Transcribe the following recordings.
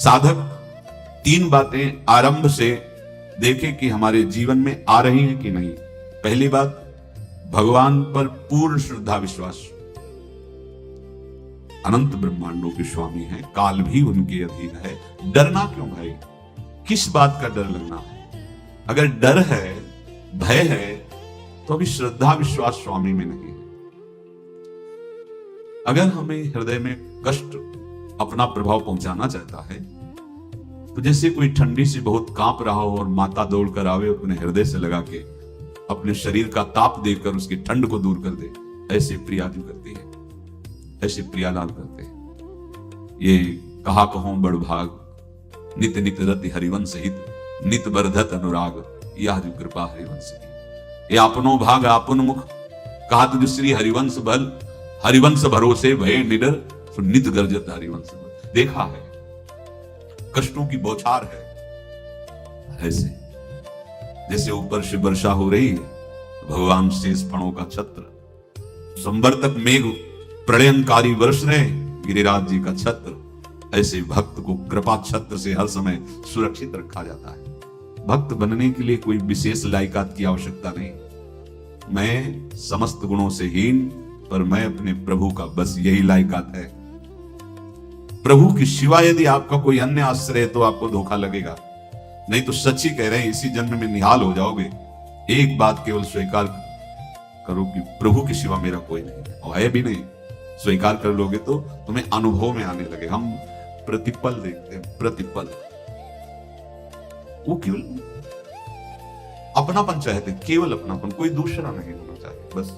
साधक तीन बातें आरंभ से देखे कि हमारे जीवन में आ रही हैं कि नहीं। पहली बात, भगवान पर पूर्ण श्रद्धा विश्वास। अनंत ब्रह्मांडों के स्वामी हैं, काल भी उनके अधीन है। डरना क्यों भाई? किस बात का डर लगना है? अगर डर है, भय है, तो अभी श्रद्धा विश्वास स्वामी में नहीं है। अगर हमें हृदय में कष्ट अपना प्रभाव पहुंचाना चाहता है, तो जैसे कोई ठंडी से बहुत कांप रहा हो और माता दौड़ कर आवे, अपने हृदय से लगा के अपने शरीर का ताप देकर उसकी ठंड को दूर कर दे, ऐसे प्रिया जी करती है, ऐसे प्रियालाल करते हैं। ये कहा कहो बड़ भाग, नित नित रति हरिवंश हित, नित बरधत अनुराग, यह जो कृपा हरिवंश की। ये अपनो भाग आपन मुख, कहा तुझ श्री हरिवंश बल, हरिवंश भरोसे भय निडर, सो नित गर्जत हरिवंश बल। देखा है, कष्टों की बौछार है। ऐसे जैसे ऊपर से वर्षा हो रही है, भगवान शेष फणों का छत्र, संवर्तक मेघ प्रलयंकारी वर्ष रहे, गिरिराज जी का छत्र। ऐसे भक्त को कृपा छत्र से हर समय सुरक्षित रखा जाता है। भक्त बनने के लिए कोई विशेष लायकात की आवश्यकता नहीं। मैं समस्त गुणों से हीन, पर मैं अपने प्रभु का, बस यही लायकात है। प्रभु की सिवा यदि आपका कोई अन्य आश्रय है तो आपको धोखा लगेगा। नहीं तो सच्ची कह रहे हैं, इसी जन्म में निहाल हो जाओगे। एक बात केवल स्वीकार करो कि प्रभु की सिवा मेरा कोई नहीं है, और है भी नहीं। स्वीकार कर लोगे तो तुम्हें अनुभव में आने लगे। हम प्रतिपल देखते हैं, प्रतिपल। वो केवल अपनापन चाहते, केवल अपनापन, कोई दूसरा नहीं होना चाहिए। बस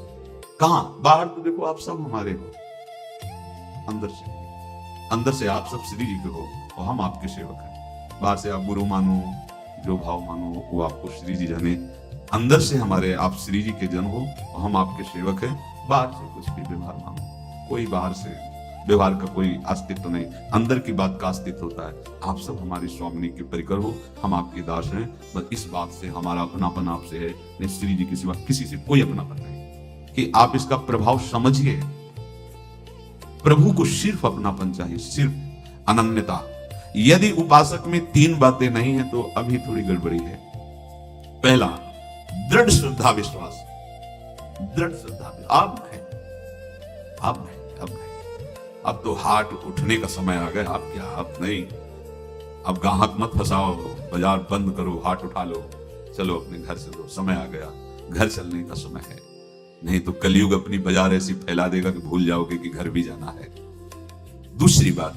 कहां बाहर तो देखो आप सब हमारे हो, अंदर से आप सब श्री जी के हो और हम आपके सेवक हैं। बाहर से आप गुरु मानो, जो भाव मानो, वो आपको श्री जी जाने। अंदर से हमारे आप श्री जी के जन हो और हम आपके सेवक हैं। बाहर से कुछ भी व्यवहार मानो, कोई बाहर से व्यवहार का कोई अस्तित्व नहीं, अंदर की बात का अस्तित्व होता है। आप सब हमारी स्वामिनी के परिकर हो, हम आपके दास हैं। बस इस बात से हमारा अपनापन आपसे है, नहीं श्री जी के सिवा किसी से कोई अपनापन नहीं। कि आप इसका प्रभाव समझिए। प्रभु को सिर्फ अपनापन चाहिए, सिर्फ अनन्यता। यदि उपासक में तीन बातें नहीं है तो अभी थोड़ी गड़बड़ी है। पहला, दृढ़ श्रद्धा विश्वास। दृढ़ श्रद्धा, अब है, अब है, अब है। अब तो हाट उठने का समय आ गया। अब क्या, अब नहीं। अब गाहक मत फंसाओ, बाजार बंद करो, हाट उठा लो, चलो अपने घर से लो। समय आ गया, घर चलने का समय है। नहीं तो कलयुग अपनी बाजार ऐसी फैला देगा कि भूल जाओगे कि घर भी जाना है। दूसरी बात,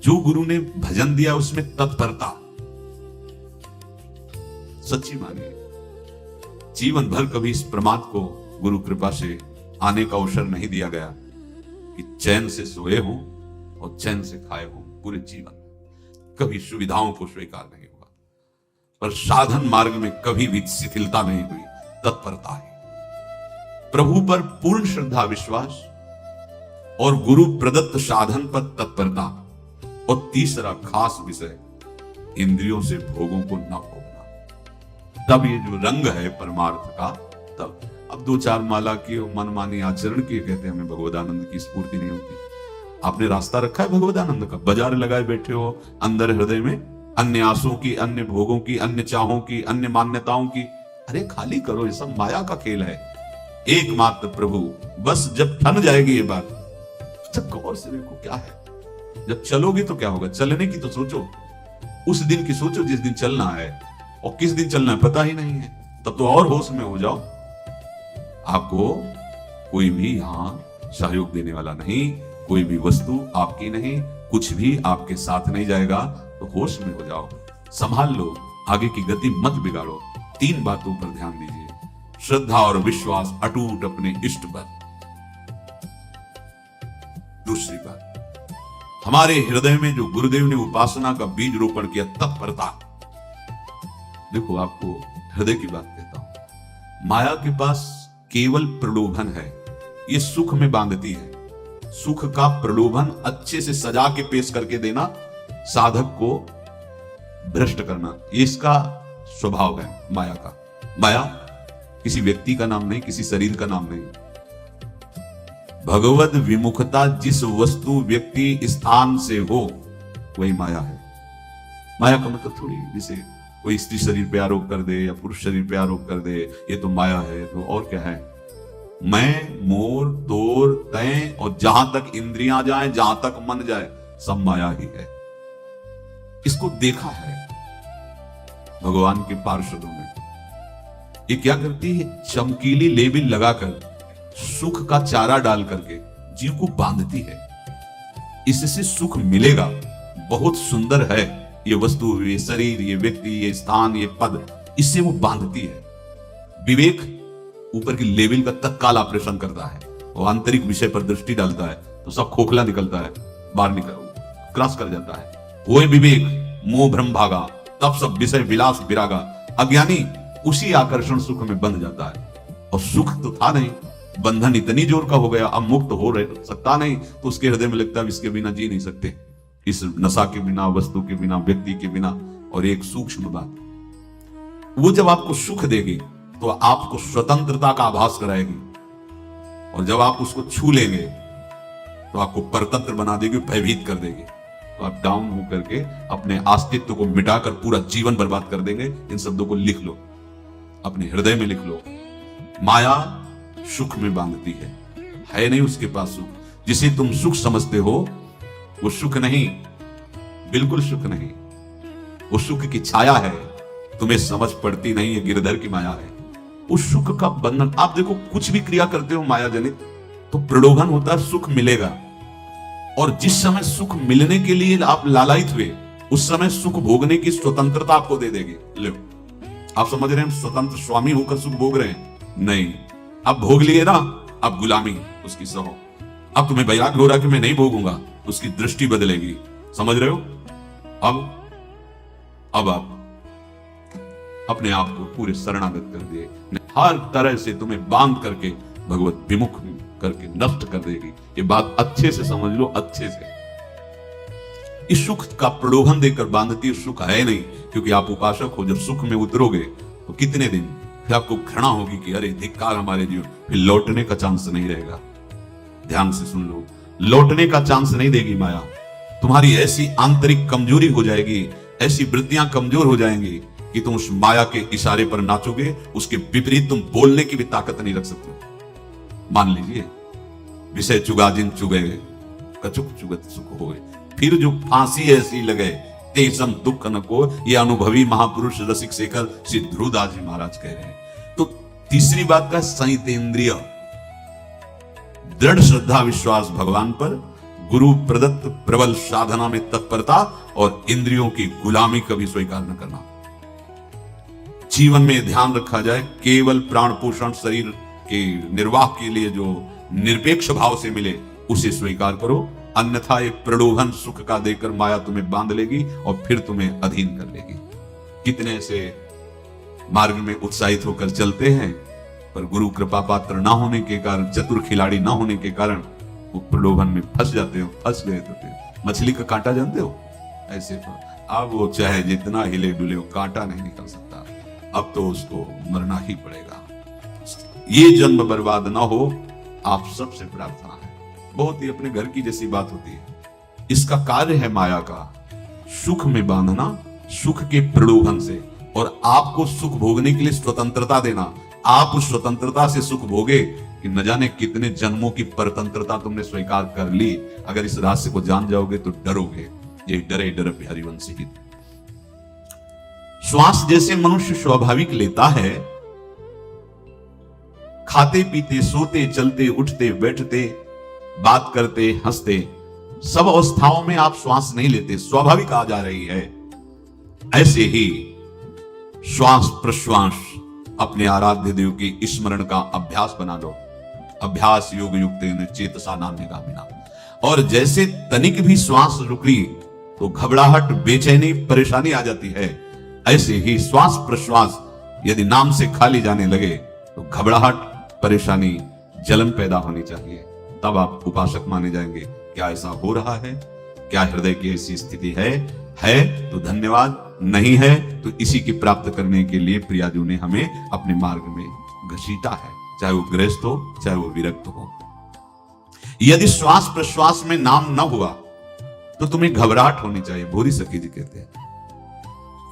जो गुरु ने भजन दिया उसमें तत्परता। सच्ची मानिए, जीवन भर कभी इस प्रमाद को गुरु कृपा से आने का अवसर नहीं दिया गया कि चैन से सोए हो और चैन से खाए हो। पूरे जीवन कभी सुविधाओं को स्वीकार नहीं हुआ, पर साधन मार्ग में कभी भी शिथिलता नहीं हुई, तत्परता है। प्रभु पर पूर्ण श्रद्धा विश्वास और गुरु प्रदत्त साधन पर तत्परता। और तीसरा खास विषय, इंद्रियों से भोगों को न भोगना। तब ये जो रंग है परमार्थ का, तब अब दो चार माला की मनमानी आचरण की कहते हैं हमें भगवदानंद की स्फूर्ति नहीं होती। आपने रास्ता रखा है भगवदानंद का, बाजार लगाए बैठे हो अंदर हृदय में, अन्य आसों की, अन्य भोगों की, अन्य चाहों की, अन्य मान्यताओं की। अरे खाली करो, ये सब माया का खेल है। एकमात्र प्रभु। बस जब ठन जाएगी ये बात, जब गौर से देखो क्या है। जब चलोगे तो क्या होगा, चलने की तो सोचो, उस दिन की सोचो जिस दिन चलना है, और किस दिन चलना है पता ही नहीं है। तब तो और होश में हो जाओ। आपको कोई भी यहां सहयोग देने वाला नहीं, कोई भी वस्तु आपकी नहीं, कुछ भी आपके साथ नहीं जाएगा। तो होश में हो जाओ, संभाल लो, आगे की गति मत बिगाड़ो। तीन बातों पर ध्यान दीजिए, श्रद्धा और विश्वास अटूट अपने इष्ट पर। दूसरी बात, हमारे हृदय में जो गुरुदेव ने उपासना का बीज रोपण किया, तत्परता। देखो, आपको हृदय की बात कहता हूं। माया के पास केवल प्रलोभन है, ये सुख में बांधती है। सुख का प्रलोभन अच्छे से सजा के पेश करके देना, साधक को भ्रष्ट करना, ये इसका स्वभाव है माया का। माया किसी व्यक्ति का नाम नहीं, किसी शरीर का नाम नहीं। भगवद विमुखता जिस वस्तु व्यक्ति स्थान से हो, वही माया है। माया का मतलब थोड़ी जैसे कोई स्त्री शरीर पे आरोप कर दे या पुरुष शरीर पे आरोप कर दे ये तो माया है, तो और क्या है? मैं, मोर, तोर, तय और जहां तक इंद्रियां जाए, जहां तक मन जाए, सब माया ही है। इसको देखा है भगवान के पार्षदों में। ये क्या करती है? चमकीली लेबिल लगाकर, सुख का चारा डाल करके जीव को बांधती है। इससे सुख मिलेगा, बहुत सुंदर है ये वस्तु, ये शरीर, ये व्यक्ति, ये स्थान, ये पद, इससे वो बांधती है। विवेक ऊपर की लेवल का तत्काल ऑपरेशन करता है, वो आंतरिक विषय पर दृष्टि डालता है तो सब खोखला निकलता है, बाहर निकल क्रॉस कर जाता है। वो विवेक मोह भ्रम भागा, तब सब विषय विलास विरागा। अज्ञानी उसी आकर्षण सुख में बंध जाता है, और सुख तो था नहीं, बंधन इतनी जोर का हो गया, अब मुक्त हो रह सकता नहीं, तो उसके हृदय में लगता है इसके बिना जी नहीं सकते, इस नशा के बिना, वस्तु के बिना, व्यक्ति के बिना। और एक सूक्ष्म बात, वो जब आपको सुख देगी तो आपको स्वतंत्रता का आभास कराएगी, और जब आप उसको छू लेंगे तो आपको परतंत्र बना देगी, भयभीत कर देगी। तो आप डाउन हो करके अपने अस्तित्व को मिटाकर पूरा जीवन बर्बाद कर देंगे। इन शब्दों को लिख लो, अपने हृदय में लिख लो। माया सुख में बांधती है नहीं उसके पास सुख। जिसे तुम सुख समझते हो वो सुख नहीं, बिल्कुल सुख नहीं, वो सुख की छाया है, तुम्हें समझ पड़ती नहीं है, गिरधर की माया है। उस सुख का बंधन, आप देखो कुछ भी क्रिया करते हो माया जनित तो प्रलोभन होता है, सुख मिलेगा। और जिस समय सुख मिलने के लिए आप लालायित हुए, उस समय सुख भोगने की स्वतंत्रता आपको दे देगी। लो, आप समझ रहे हैं स्वतंत्र स्वामी होकर सुख भोग रहे हैं? नहीं, अब भोग लिए ना, अब गुलामी उसकी सहो। अब तुम्हें वैराग्य हो रहा कि मैं नहीं भोगूंगा, उसकी दृष्टि बदलेगी। समझ रहे हो? अब आप अपने आप को पूरे शरणागत कर दिए, हर तरह से तुम्हें बांध करके भगवत विमुख करके नष्ट कर देगी। ये बात अच्छे से समझ लो, अच्छे से। इस सुख का प्रलोभन देकर बांधती सुख है नहीं, क्योंकि आप उपासक हो। जब सुख में उतरोगे तो कितने दिन फिर आपको घृणा होगी कि अरे धिक्कार हमारे जीवन, फिर लौटने का चांस नहीं रहेगा। ध्यान से सुन लो, लौटने का चांस नहीं देगी माया। तुम्हारी ऐसी आंतरिक कमजोरी हो जाएगी, ऐसी वृत्तियां कमजोर हो जाएंगी कि तुम उस माया के इशारे पर नाचोगे, उसके विपरीत तुम बोलने की भी ताकत नहीं रख सकते। मान लीजिए विषय चुगा जिन चुगे, कचुक चुगत सुख होए, फिर जो फांसी ऐसी लगे तेसम दुख न को, ये अनुभवी महापुरुष रसिक शेखर श्री ध्रुवदास जी महाराज कह रहे हैं। तो तीसरी बात का संयतेंद्रिय, दृढ़ श्रद्धा विश्वास भगवान पर, गुरु प्रदत्त प्रबल साधना में तत्परता, और इंद्रियों की गुलामी कभी स्वीकार न करना। जीवन में ध्यान रखा जाए, केवल प्राण पोषण शरीर के निर्वाह के लिए जो निरपेक्ष भाव से मिले उसे स्वीकार करो, अन्यथा एक प्रलोभन सुख का देकर माया तुम्हें बांध लेगी और फिर तुम्हें अधीन कर लेगी। कितने से मार्ग में उत्साहित होकर चलते हैं, पर गुरु कृपा पात्र ना होने के कारण, चतुर खिलाड़ी ना होने के कारण वो प्रलोभन में फंस जाते हो। फंस गए तो फिर मछली का कांटा जानते हो, ऐसे अब वो चाहे जितना हिले डुले हो, कांटा नहीं निकल सकता। अब तो उसको मरना ही पड़ेगा। ये जन्म बर्बाद ना हो, आप सबसे प्रार्थना है। बहुत ही अपने घर की जैसी बात होती है। इसका कार्य है माया का सुख में बांधना, सुख के प्रलोभन से, और आपको सुख भोगने के लिए स्वतंत्रता देना। आप उस स्वतंत्रता से सुख भोगे कि न जाने कितने जन्मों की परतंत्रता तुमने स्वीकार कर ली। अगर इस रहस्य को जान जाओगे तो डरोगे। ये डरे डर हरिवंशी ही। श्वास जैसे मनुष्य स्वाभाविक लेता है, खाते पीते सोते चलते उठते बैठते बात करते हंसते, सब अवस्थाओं में आप श्वास नहीं लेते, स्वाभाविक आ जा रही है। ऐसे ही श्वास प्रश्वास अपने आराध्य देव की स्मरण का अभ्यास बना लो। अभ्यास योग युक्त चेतसा नान्यगामिना। और जैसे तनिक भी श्वास रुकी तो घबराहट, बेचैनी, परेशानी आ जाती है, ऐसे ही श्वास प्रश्वास यदि नाम से खाली जाने लगे तो घबराहट, परेशानी, जलन पैदा होनी चाहिए। तब आप उपासक माने जाएंगे। क्या ऐसा हो रहा है? क्या हृदय की ऐसी स्थिति है तो धन्यवाद, नहीं है तो इसी की प्राप्त करने के लिए प्रियाजू ने हमें अपने मार्ग में घसीटा है, चाहे वो गृहस्थ हो चाहे वो विरक्त हो। यदि श्वास प्रश्वास में नाम न हुआ तो तुम्हें घबराहट होनी चाहिए। भूरी सखी जी कहते हैं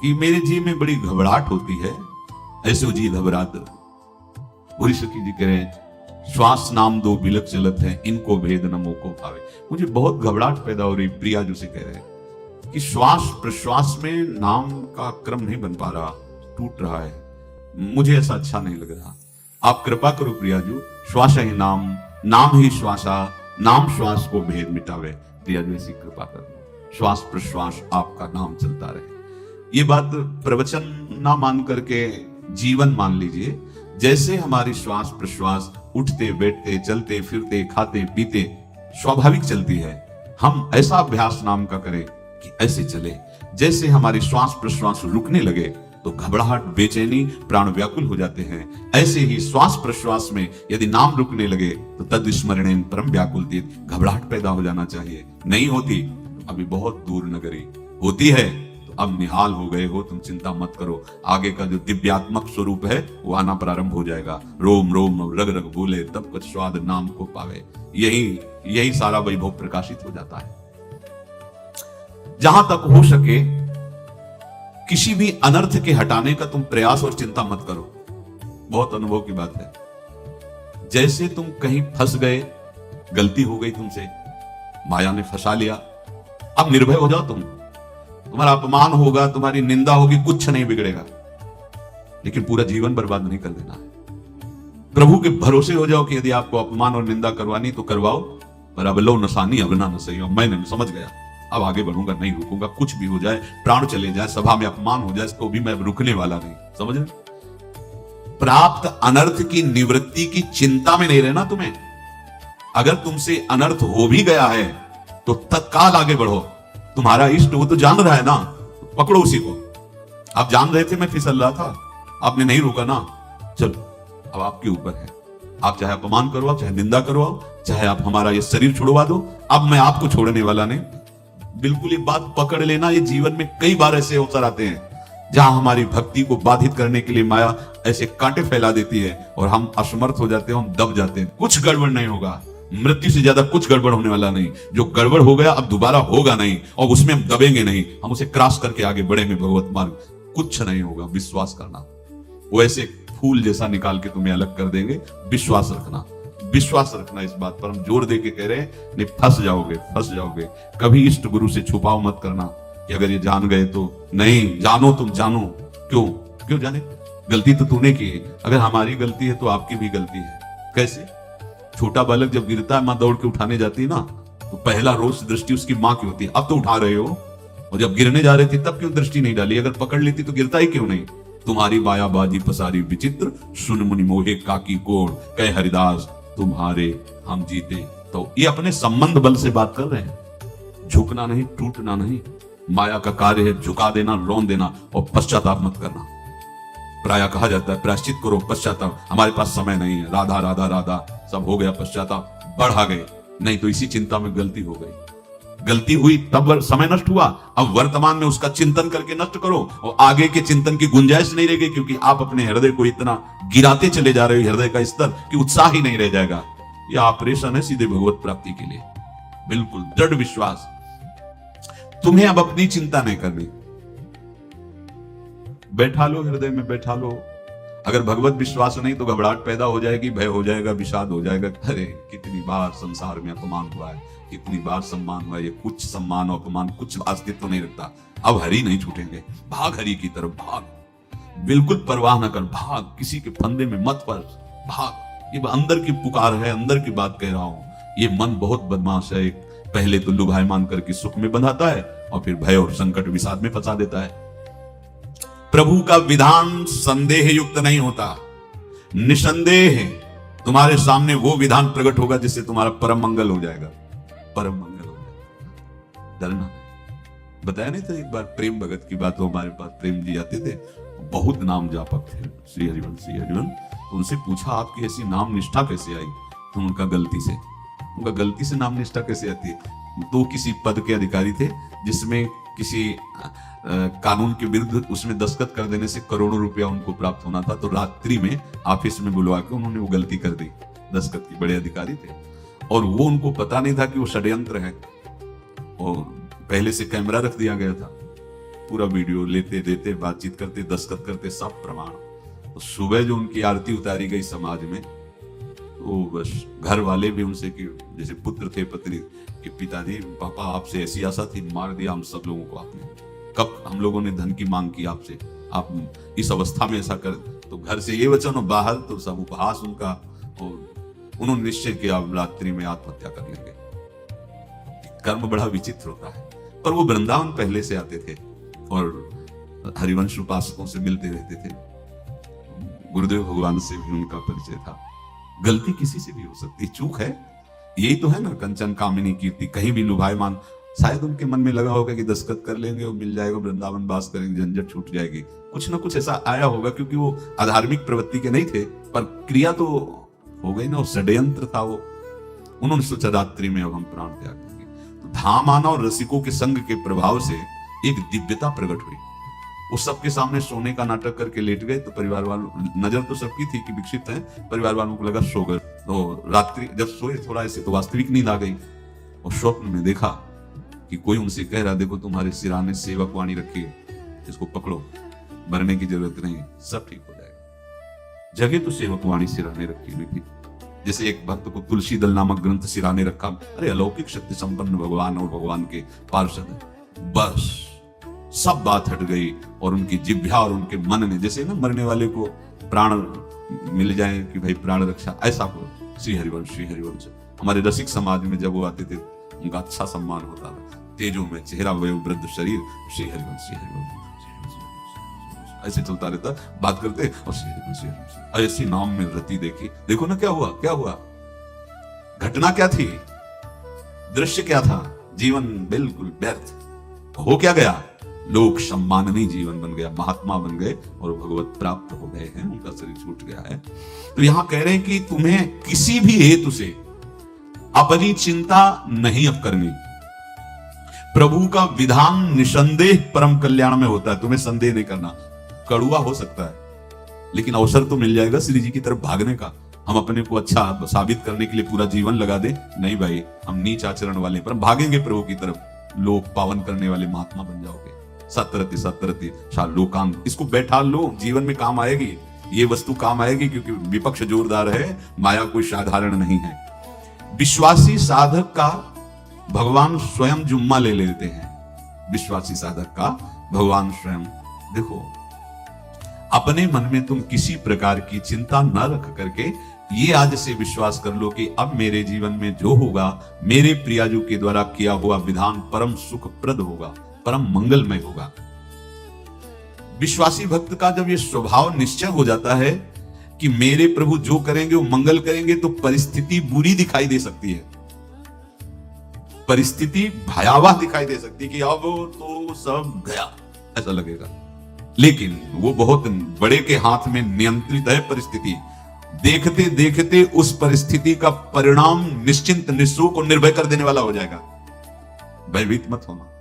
कि मेरे जी में बड़ी घबराहट होती है, ऐसे जी घबरात। भूरी सखी जी कह रहे हैं, श्वास नाम दो बिलक चलत है, इनको भेद न मोको भावे। मुझे बहुत घबराहट पैदा हो रही, प्रिया जी से कह रहे हैं कि श्वास प्रश्वास में नाम का क्रम नहीं बन पा रहा, टूट रहा है, मुझे ऐसा अच्छा नहीं लग रहा। आप कृपा करो प्रिया जी, श्वास ही नाम, नाम ही श्वासा, नाम श्वास को भेद मिटावे। प्रिया जी ऐसी कृपा कर दो, श्वास प्रश्वास आपका नाम चलता रहे। ये बात प्रवचन ना मान करके जीवन मान लीजिए। जैसे हमारी श्वास प्रश्वास उठते बैठते चलते फिरते खाते पीते स्वाभाविक चलती है, हम ऐसा अभ्यास नाम का करें कि ऐसे चले। जैसे हमारी श्वास प्रश्वास रुकने लगे तो घबराहट बेचैनी प्राण व्याकुल हो जाते हैं, ऐसे ही श्वास प्रश्वास में यदि नाम रुकने लगे तो तद स्मरणेन परम व्याकुल, घबराहट पैदा हो जाना चाहिए। नहीं होती तो अभी बहुत दूर नगरी, होती है तो अब निहाल हो गए हो, तुम चिंता मत करो। आगे का जो दिव्यात्मक स्वरूप है वो आना प्रारंभ हो जाएगा। रोम रोम रग रग बोले तब कुछ स्वाद नाम को पावे, यही सारा वैभव प्रकाशित हो जाता है। जहां तक हो सके किसी भी अनर्थ के हटाने का तुम प्रयास और चिंता मत करो। बहुत अनुभव की बात है। जैसे तुम कहीं फंस गए, गलती हो गई तुमसे, माया ने फंसा लिया, अब निर्भय हो जाओ। तुम्हारा अपमान होगा, तुम्हारी निंदा होगी, कुछ नहीं बिगड़ेगा, लेकिन पूरा जीवन बर्बाद नहीं कर देना है। प्रभु के भरोसे हो जाओ कि यदि आपको अपमान और निंदा करवानी तो करवाओ, पर अब लो नसानी अब ना सही हो, मैंने समझ गया, अब आगे बढ़ूंगा, नहीं रुकूंगा, कुछ भी हो जाए, प्राण चले जाए, सभा में अपमान हो जाए, इसको भी मैं रुकने वाला नहीं। समझ रहे? प्राप्त अनर्थ की निवृत्ति की चिंता में नहीं रहना तुम्हें। अगर तुमसे अनर्थ हो भी गया है तो तत्काल आगे बढ़ो। तुम्हारा इष्ट वो तो जान रहा है ना, तो पकड़ो उसी को। आप जान रहे थे मैं फिसल रहा था, आपने नहीं रोका ना, चलो अब आपके ऊपर है। आप चाहे अपमान करवाओ, चाहे निंदा करवाओ, चाहे आप हमारा ये शरीर छुड़वा दो, अब मैं आपको छोड़ने वाला नहीं। बिल्कुल ये बात पकड़ लेना। ये जीवन में कई बार ऐसे अवसर आते हैं जहां हमारी भक्ति को बाधित करने के लिए माया ऐसे कांटे फैला देती है और हम असमर्थ हो जाते हैं, हम दब जाते हैं। कुछ गड़बड़ नहीं होगा, मृत्यु से ज्यादा कुछ गड़बड़ होने वाला नहीं। जो गड़बड़ हो गया अब दोबारा होगा नहीं, और उसमें हम दबेंगे नहीं, हम उसे क्रॉस करके आगे बढ़ेंगे भगवत मार्ग। कुछ नहीं होगा, विश्वास करना। वो ऐसे फूल जैसा निकाल के तुम्हें अलग कर देंगे। विश्वास रखना, विश्वास रखना। इस बात पर हम जोर दे के कह रहे हैं, नहीं फंस जाओगे, फंस जाओगे। कभी इष्ट गुरु से छुपाओ मत करना कि अगर ये जान गए तो। नहीं, जानो, तुम जानो। क्यों जाने? गलती तो तूने की है। अगर हमारी गलती है तो आपकी भी गलती है। कैसे? छोटा बालक जब गिरता है, मां दौड़ के उठाने जाती है ना, तो पहला रोष दृष्टि उसकी मां की होती है, अब तो उठा रहे हो। और जब गिरने जा रहे थे तब क्यों दृष्टि नहीं डाली? अगर पकड़ लेती तो गिरता ही क्यों नहीं? तुम्हारी माया बाजी पसारी विचित्र, सुन मुनि मोहे काकी कोड़, कह हरिदास तुम्हारे हम जीते। तो ये अपने संबंध बल से बात कर रहे हैं। झुकना नहीं, टूटना नहीं। माया का कार्य है झुका देना, रोन देना और पश्चाताप मत करना। प्राय कहा जाता है प्रायश्चित करो, पश्चाताप। हमारे पास समय नहीं है, राधा राधा राधा सब हो गया, पश्चाताप बढ़ा गए। नहीं तो इसी चिंता में गलती हो गई, गलती हुई तब समय नष्ट हुआ। अब वर्तमान में उसका चिंतन करके नष्ट करो, और आगे के चिंतन की गुंजाइश नहीं रहेगी, क्योंकि आप अपने हृदय को इतना गिराते चले जा रहे हो, हृदय का स्तर, कि उत्साह ही नहीं रह जाएगा। यह ऑपरेशन है सीधे भगवत प्राप्ति के लिए। बिल्कुल दृढ़ विश्वास। तुम्हें अब अपनी चिंता नहीं करनी। बैठा लो, हृदय में बैठा लो। अगर भगवत विश्वास नहीं तो घबराहट पैदा हो जाएगी, भय हो जाएगा, विषाद हो जाएगा। अरे कितनी बार संसार में अपमान हुआ है, कितनी बार सम्मान हुआ है। ये कुछ सम्मान और अपमान कुछ अस्तित्व तो नहीं रखता। अब हरि नहीं छूटेंगे। भाग हरि की तरफ, भाग। बिल्कुल परवाह न कर, भाग। किसी के फंदे में मत पड़, भाग। ये अंदर की पुकार है, अंदर की बात कह रहा हूं। ये मन बहुत बदमाश है। पहले तो लुभायमान करके सुख में बंधाता है और फिर भय और संकट विषाद में फंसा देता है। प्रभु का विधान संदेह युक्त नहीं होता। निसंदेह तुम्हारे सामने वो विधान प्रकट होगा जिससे तुम्हारा परम मंगल हो जाएगा, परम मंगल हो जाएगा। डरना नहीं। बताया नहीं था एक बार प्रेम भगत की बात हो, हमारे पास प्रेम जी आते थे, बहुत नाम जापक थे, श्री हरिवन श्री हरिवन। तो उनसे पूछा आपकी ऐसी नाम निष्ठा कैसे आई? तो उनका गलती से नाम निष्ठा कैसे आती है? तो किसी पद के अधिकारी थे जिसमें किसी कानून के विरुद्ध उसमें दस्तखत कर देने से करोड़ों रुपया उनको प्राप्त होना था। तो रात्रि में ऑफिस में बुलवा के उन्होंने वो गलती कर दी। दस्तखत की बड़े अधिकारी थे और वो उनको पता नहीं था कि वो षड्यंत्र है, और पहले से कैमरा रख दिया गया था। पूरा वीडियो लेते देते, बातचीत करते, दस्तखत करते, सब प्रमाण। तो सुबह जो उनकी आरती उतारी गई समाज में, तो बस घर वाले भी उनसे कि जैसे पुत्र थे पत्नी कि पिताजी पापा आपसे ऐसी आशा थी, मार दिया हम सब लोगों को आपने। कब हम लोगों ने धन की मांग की आपसे, आप इस अवस्था में ऐसा कर, तो घर से ये वचन और बाहर तो सब उपहास उनका। और उन्होंने निश्चय किया अब रात्रि में आत्महत्या कर लेंगे। कर्म बड़ा विचित्र होता है। पर वो वृंदावन पहले से आते थे और हरिवंश उपासकों से मिलते रहते थे। गुरुदेव भगवान से भी उनका परिचय था। गलती किसी से भी हो सकती, चूक है, यही तो है ना कंचन कामिनी कीर्ति, कहीं भी लुभायमान। शायद उनके मन में लगा होगा कि दस्तखत कर लेंगे और मिल जाएगा, वृंदावन वास करेंगे, झंझट छूट जाएगी, कुछ ना कुछ ऐसा आया होगा, क्योंकि वो अधार्मिक प्रवृत्ति के नहीं थे, पर क्रिया तो हो गई ना, षड्यंत्र था वो। उन्होंने सोचा रात्रि में अब हम प्राण त्याग देंगे। तो धाम आना और रसिकों के संग के प्रभाव से एक दिव्यता प्रकट हुई। वो सबके सामने सोने का नाटक करके लेट गए, तो परिवार वालों, नजर तो सबकी थी कि विकसित है, परिवार वालों को लगा सो गए। तो रात्रि जब सोए थोड़ा ऐसे, तो वास्तविक नींद आ गई और स्वप्न में देखा कि कोई उनसे कह रहा, देखो तुम्हारे सिराने सेवक वाणी रखी है, इसको पकड़ो, मरने की जरूरत नहीं, सब ठीक हो जाएगा। जगह तो सेवक वाणी सिराने रखी हुई थी। जैसे एक भक्त को तुलसी दल नामक ग्रंथ सिराने रखा, अरे अलौकिक शक्ति संपन्न भगवान और भगवान के पार्षद, बस सब बात हट गई। और उनकी जिह्वा और उनके मन ने, जैसे ना मरने वाले को प्राण मिल जाए कि भाई प्राण रक्षा, ऐसा हो। श्री हरिवंश, श्री हरिवंश। हमारे रसिक समाज में जब वो आते थे उनका अच्छा सम्मान होता था। तेजो में चेहरा, वयोवृद्ध शरीर, श्री हरिवंश, श्री हरिवंश, ऐसे चलता रहता, बात करते और श्री हरिवंश, श्री हरिवंश, ऐसी नाम में रति देखी। देखो ना क्या हुआ, क्या हुआ, घटना क्या थी, दृश्य क्या था, जीवन बिल्कुल व्यर्थ हो क्या गया, लोक सम्माननीय जीवन बन गया, महात्मा बन गए और भगवत प्राप्त हो गए हैं, उनका शरीर छूट गया है। तो यहां कह रहे हैं कि तुम्हें किसी भी हेतु से अपनी चिंता नहीं अब करनी। प्रभु का विधान निसंदेह परम कल्याण में होता है, तुम्हें संदेह नहीं करना। कड़ुआ हो सकता है लेकिन अवसर तो मिल जाएगा श्री जी की तरफ भागने का। हम अपने को अच्छा साबित करने के लिए पूरा जीवन लगा दे, नहीं भाई, हम नीच आचरण वाले पर भागेंगे प्रभु की तरफ, लोक पावन करने वाले महात्मा बन जाओगे। सतरति सतरति लोकांग, इसको बैठा लो, जीवन में काम आएगी, ये वस्तु काम आएगी, क्योंकि विपक्ष जोरदार है, माया कोई साधारण नहीं है। विश्वासी साधक का भगवान स्वयं जुम्मा ले लेते हैं। विश्वासी साधक का भगवान स्वयं, देखो अपने मन में तुम किसी प्रकार की चिंता न रख करके ये आज से विश्वास कर लो कि अब मेरे जीवन में जो होगा, मेरे प्रियाजू के द्वारा किया हुआ विधान परम सुखप्रद होगा, परम मंगलमय होगा। विश्वासी भक्त का जब ये स्वभाव निश्चय हो जाता है कि मेरे प्रभु जो करेंगे वो मंगल करेंगे, तो परिस्थिति बुरी दिखाई दे सकती है, परिस्थिति भयावह दिखाई दे सकती है कि अब तो सब गया, ऐसा लगेगा। लेकिन वो बहुत बड़े के हाथ में नियंत्रित है परिस्थिति। देखते देखते उस परिस्थिति का परिणाम निश्चिंत, निःशोक और निर्भय कर देने वाला हो जाएगा। भयभीत मत होना।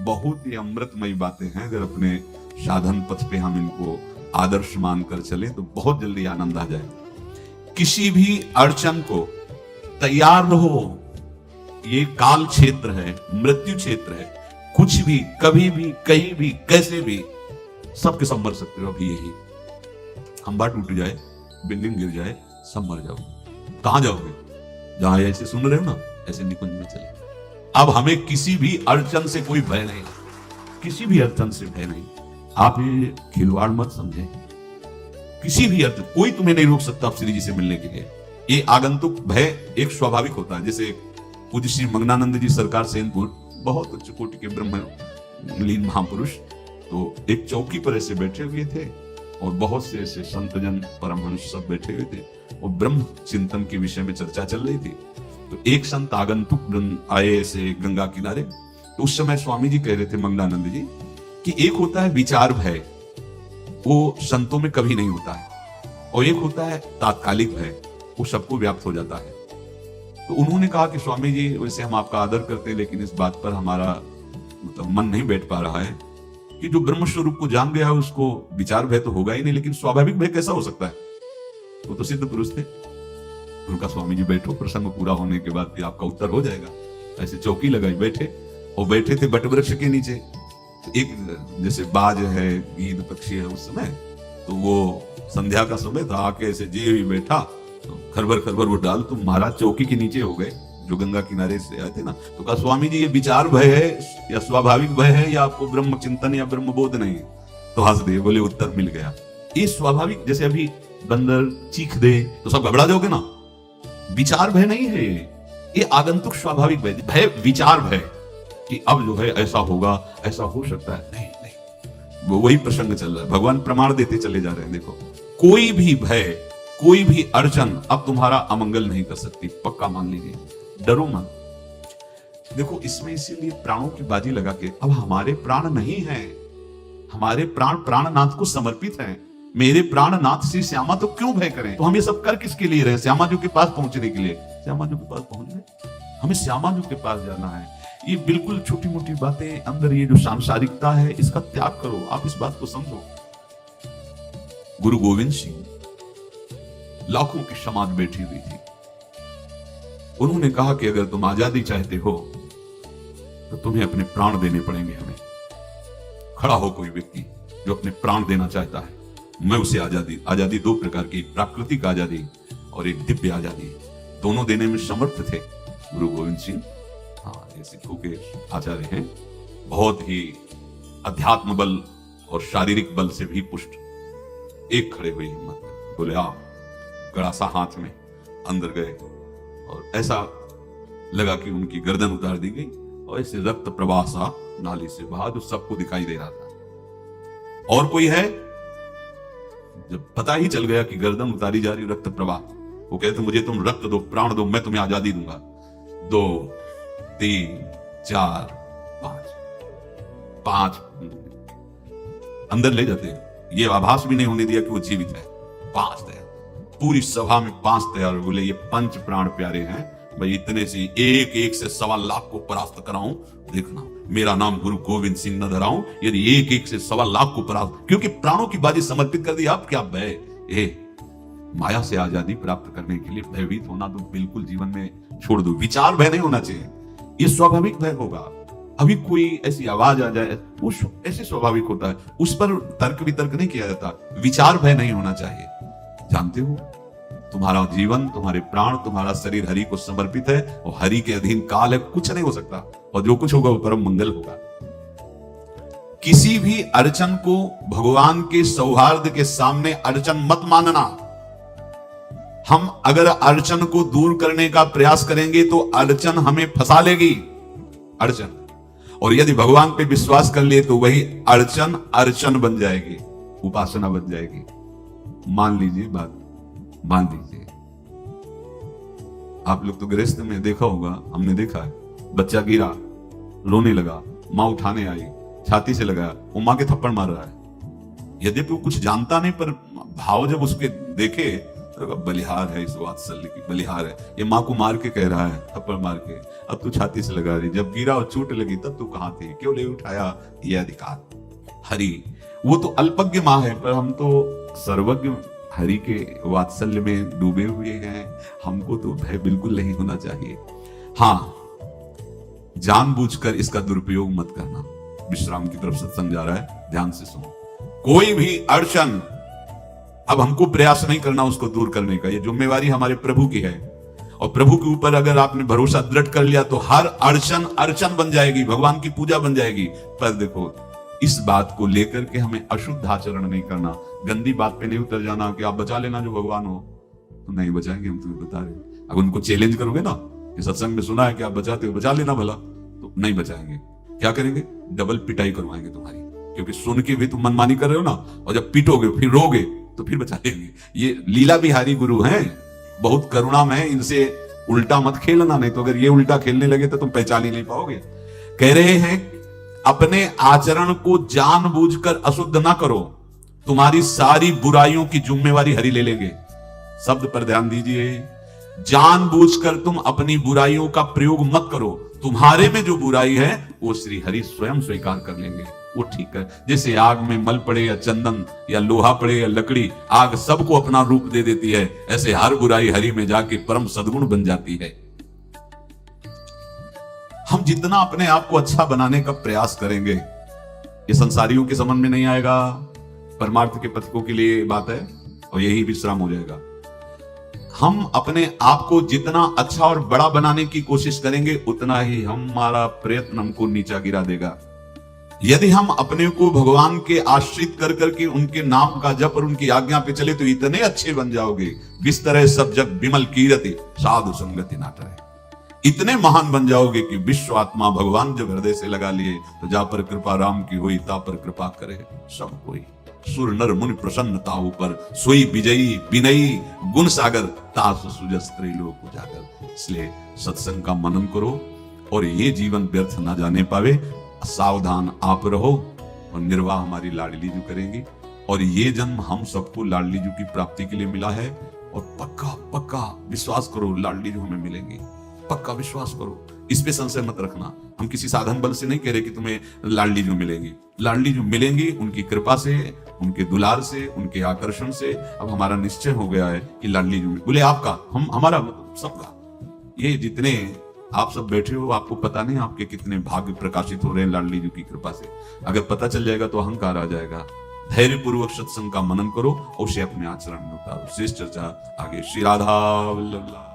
बहुत ही अमृतमयी बातें हैं, अगर अपने साधन पथ पे हम इनको आदर्श मानकर चले तो बहुत जल्दी आनंद आ जाए। किसी भी अड़चन को तैयार रहो, ये काल क्षेत्र है, मृत्यु क्षेत्र है, कुछ भी कभी भी कहीं भी कैसे भी सबके सब मर सकते हो। अभी यही खंबा टूट जाए, बिल्डिंग गिर जाए, सब मर जाओ, कहां जाओगे? जहां ऐसे सुन रहे हो ना, ऐसे निकुंज में चले। अब हमें किसी भी अड़चन से कोई भय नहीं, किसी भी अड़चन से भय नहीं। आप ये खिलवाड़ मत समझे, किसी भी अड़चन कोई तुम्हें नहीं रोक सकता श्री जी से मिलने के लिए। ये आगंतुक भय एक स्वाभाविक होता है। जैसे पूज्य श्री मंगनानंद जी सरकार सेनपुर, बहुत उच्च कोटि के ब्रह्मलीन महापुरुष, तो एक चौकी पर ऐसे बैठे हुए थे और बहुत से ऐसे संतजन परमहंस सब बैठे हुए थे और ब्रह्म चिंतन के विषय में चर्चा चल रही थी। तो एक संत आगंतुक आए ऐसे गंगा किनारे, तो उस समय स्वामी जी कह रहे थे मंगलानंद जी कि एक होता है विचार भय, वो संतों में कभी नहीं होता है, और एक होता है तात्कालिक भय, वो सबको व्याप्त हो जाता है। तो उन्होंने कहा कि स्वामी जी वैसे हम आपका आदर करते हैं, लेकिन इस बात पर हमारा मतलब मन नहीं बैठ पा रहा है कि जो ब्रह्म स्वरूप को जान गया उसको विचार भय तो होगा ही नहीं, लेकिन स्वाभाविक भय कैसा हो सकता है? वो तो सिद्ध पुरुष थे। उनका स्वामी जी बैठो, प्रसंग पूरा होने के बाद फिर आपका उत्तर हो जाएगा। ऐसे चौकी लगाई बैठे, और बैठे थे बट वृक्ष के नीचे। एक जैसे बाज है, गीद पक्षी है, उस समय तो वो संध्या का समय था, आके ऐसे जे भी बैठा तो खरबर खरबर वो डाल, तुम महाराज चौकी के नीचे हो गए, जो गंगा किनारे से आए थे ना। तो कहा स्वामी जी ये विचार भय है या स्वाभाविक भय है या आपको ब्रह्म चिंतन या ब्रह्म बोध नहीं? तो हंस दे, बोले उत्तर मिल गया। ये स्वाभाविक, जैसे अभी बंदर चीख दे तो सब घबरा जाओगे ना, विचार भय नहीं है ये आगंतुक स्वाभाविक भय, भय विचार भय कि अब जो है ऐसा होगा, ऐसा हो सकता है, नहीं नहीं, वो वही प्रसंग चल रहा है। भगवान प्रमाण देते चले जा रहे हैं, देखो कोई भी भय, कोई भी अड़चन अब तुम्हारा अमंगल नहीं कर सकती, पक्का मान लीजिए, डरो मत। देखो इसमें इसीलिए प्राणों की बाजी लगा के, अब हमारे प्राण नहीं है, हमारे प्राण प्राणनाथ को समर्पित हैं। मेरे प्राणनाथ श्री श्यामा तो क्यों भय करें? तो हम ये सब कर किसके लिए रहे? श्यामा जी के पास पहुंचने के लिए। श्यामा जी के पास पहुंचने, हमें श्यामा जी के पास जाना है। ये बिल्कुल छोटी मोटी बातें, अंदर ये जो सांसारिकता है इसका त्याग करो, आप इस बात को समझो। गुरु गोविंद सिंह लाखों की समाज बैठी हुई थी, उन्होंने कहा कि अगर तुम आजादी चाहते हो तो तुम्हें अपने प्राण देने पड़ेंगे हमें। खड़ा हो कोई व्यक्ति जो अपने प्राण देना चाहता है, मैं उसे आजादी, आजादी दो प्रकार की, प्राकृतिक आजादी और एक दिव्य आजादी, दोनों देने में समर्थ थे गुरु गोविंद सिंह। हाँ, ये सिखों के आचार्य हैं, बहुत ही अध्यात्म बल और शारीरिक बल से भी पुष्ट। एक खड़े हुए हिम्मत, बोले आप, गड़ासा हाथ में अंदर गए और ऐसा लगा कि उनकी गर्दन उतार दी गई और ऐसे रक्त प्रवाह सा नाली से बहा, जो सबको दिखाई दे रहा था। और कोई है? जब पता ही चल गया कि गर्दन उतारी जा रही, रक्त प्रवाह, वो कहते मुझे तुम रक्त दो, प्राण दो, मैं तुम्हें आजादी दूंगा। 2 3 4 5 अंदर ले जाते, ये आभास भी नहीं होने दिया कि वो जीवित है। 5 तैयार, पूरी सभा में 5 तैयार। बोले ये पंच प्राण प्यारे हैं भाई, इतने से एक एक से 1.25 लाख को परास्त कराऊं, देखना मेरा नाम गुरु गोविंद सिंह न धराऊं, यदि एक एक से 1.25 लाख को परास्त, क्योंकि प्राणों की बाजी समर्पित कर दी। आप क्या भय, माया से आजादी प्राप्त करने के लिए भयभीत होना तो बिल्कुल जीवन में छोड़ दो। विचार भय नहीं होना चाहिए, ये स्वाभाविक भय होगा। अभी कोई ऐसी आवाज आ जाए, वो ऐसे स्वाभाविक होता है, उस पर तर्क वितर्क नहीं किया जाता। विचार भय नहीं होना चाहिए। जानते हो तुम्हारा जीवन, तुम्हारे प्राण, तुम्हारा शरीर हरि को समर्पित है और हरि के अधीन काल है, कुछ नहीं हो सकता, और जो कुछ होगा वो परम मंगल होगा। किसी भी अड़चन को भगवान के सौहार्द के सामने अड़चन मत मानना। हम अगर अड़चन को दूर करने का प्रयास करेंगे तो अड़चन हमें फंसा लेगी, अड़चन। और यदि भगवान पे विश्वास कर लिए तो वही अड़चन अर्चन बन जाएगी, उपासना बन जाएगी। मान लीजिए बात, मान लीजिए आप लोग तो गृहस्थ में देखा होगा, हमने देखा है, बच्चा गिरा, रोने लगा, मां उठाने आई, छाती से लगाया, वो मां के थप्पड़ मार रहा है। यद्यपि वो कुछ जानता नहीं, पर भाव जब उसके देखे तो बलिहार है, इस वात्सल्य की बलिहार है, ये मां को मार के कह रहा है, थप्पड़ मार के, अब तू छाती से लगा रही, जब गिरा और चोट लगी तब तू कहां थी, क्यों ले उठाया, ये अधिकार। हरि वो तो अल्पज्ञ मां है, पर हम तो सर्वज्ञ हरि के वात्सल्य में डूबे हुए हैं। हमको तो भय बिल्कुल नहीं होना चाहिए। हाँ, जानबूझकर इसका दुरुपयोग मत करना। विश्राम की तरफ सत्संग जा रहा है, ध्यान से सुनो। कोई भी अड़चन अब हमको प्रयास नहीं करना उसको दूर करने का, ये जिम्मेवारी हमारे प्रभु की है। और प्रभु के ऊपर अगर आपने भरोसा दृढ़ कर लिया तो हर अड़चन अर्चन बन जाएगी, भगवान की पूजा बन जाएगी। पर देखो इस बात को लेकर के हमें अशुद्ध आचरण नहीं करना, गंदी बात पे नहीं उतर जाना कि आप बचा लेना जो भगवान हो, तो नहीं बचाएंगे, हम तुम्हें बता रहे हैं। अगर उनको चैलेंज करोगे ना कि सत्संग में सुना है कि आप बचाते हो, बचा लेना भला, तो नहीं बचाएंगे। क्या करेंगे? डबल पिटाई करवाएंगे तुम्हारी, क्योंकि सुन के भी तुम मनमानी कर रहे हो ना, और जब पीटोगे फिर रोगे तो फिर बचा लेंगे। ये लीला बिहारी गुरु हैं, बहुत करुणामय है, इनसे उल्टा मत खेलना, नहीं तो अगर ये उल्टा खेलने लगे तो तुम पहचान ही नहीं पाओगे। कह रहे हैं अपने आचरण को जानबूझकर अशुद्ध ना करो, तुम्हारी सारी बुराइयों की जिम्मेवारी हरि ले लेंगे। शब्द पर ध्यान दीजिए, जानबूझकर तुम अपनी बुराइयों का प्रयोग मत करो, तुम्हारे में जो बुराई है वो श्री हरि स्वयं स्वीकार कर लेंगे, वो ठीक है। जैसे आग में मल पड़े या चंदन या लोहा पड़े या लकड़ी, आग सबको अपना रूप दे देती है, ऐसे हर बुराई हरि में जाके परम सद्गुण बन जाती है। हम जितना अपने आप को अच्छा बनाने का प्रयास करेंगे ये संसारियों के समझ में नहीं आएगा, परमार्थ के पथिकों के लिए बात है, और यही विश्राम हो जाएगा। हम अपने आप को जितना अच्छा और बड़ा बनाने की कोशिश करेंगे, उतना ही हमारा प्रयत्न हमको नीचा गिरा देगा। यदि हम अपने को भगवान के आश्रित कर करके उनके नाम का जप और उनकी आज्ञा पे चले, तो इतने अच्छे बन जाओगे, बिस्तरे सब जग विमल कीरति साधु संगति ना टरे। इतने महान बन जाओगे कि विश्व आत्मा भगवान जब हृदय से लगा लिए, तो जा पर कृपा राम की हुई, ता पर कृपा करे सब कोई। सुर नर मुनि प्रसन्न ताहु पर, सोई विजयी विनयी गुण सागर, तास सुजस त्रैलोक उजागर। इसलिए सत्संग का मनन करो, और ये जीवन व्यर्थ ना जाने पावे। सावधान आप रहो, और निर्वाह हमारी लाडली जू करेंगी। और ये जन्म हम सबको लाडली जू की प्राप्ति के लिए मिला है, और पक्का पक्का विश्वास करो लाडली जू हमें मिलेंगी, पक्का विश्वास करो, इस पे संशय मत रखना। हम किसी साधन बल से नहीं कह रहे कि तुम्हें लाडली जो मिलेंगी, लाडली जो मिलेंगी उनकी कृपा से, उनके दुलार से, उनके आकर्षण से। अब हमारा निश्चय हो गया है कि लाडली जो बोले आपका, हम हमारा, सबका। ये जितने आप सब बैठे हो, आपको पता नहीं आपके कितने भाग्य प्रकाशित हो रहे हैं लाडली जी की कृपा से। अगर पता चल जाएगा तो अहंकार आ जाएगा। धैर्य पूर्वक सत्संग का मनन करो और उसे अपने आचरण में उतारो। शेष चर्चा आगे। श्री राधा वल्लभ।